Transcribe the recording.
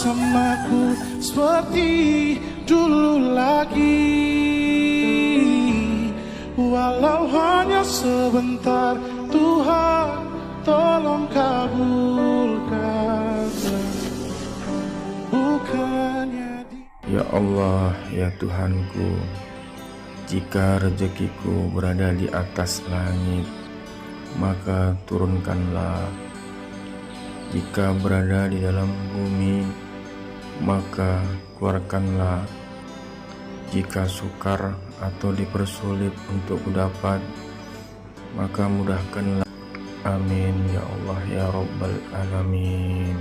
bersamaku seperti dulu lagi. Walau hanya sebentar, Tuhan tolong kabulkan. Bukannya Ya Allah, ya Tuhanku, jika rezekiku berada di atas langit, maka turunkanlah. Jika berada di dalam bumi, maka keluarkanlah. Jika sukar atau dipersulit untuk kudapat, maka mudahkanlah. Amin ya Allah ya Rabbal Alamin.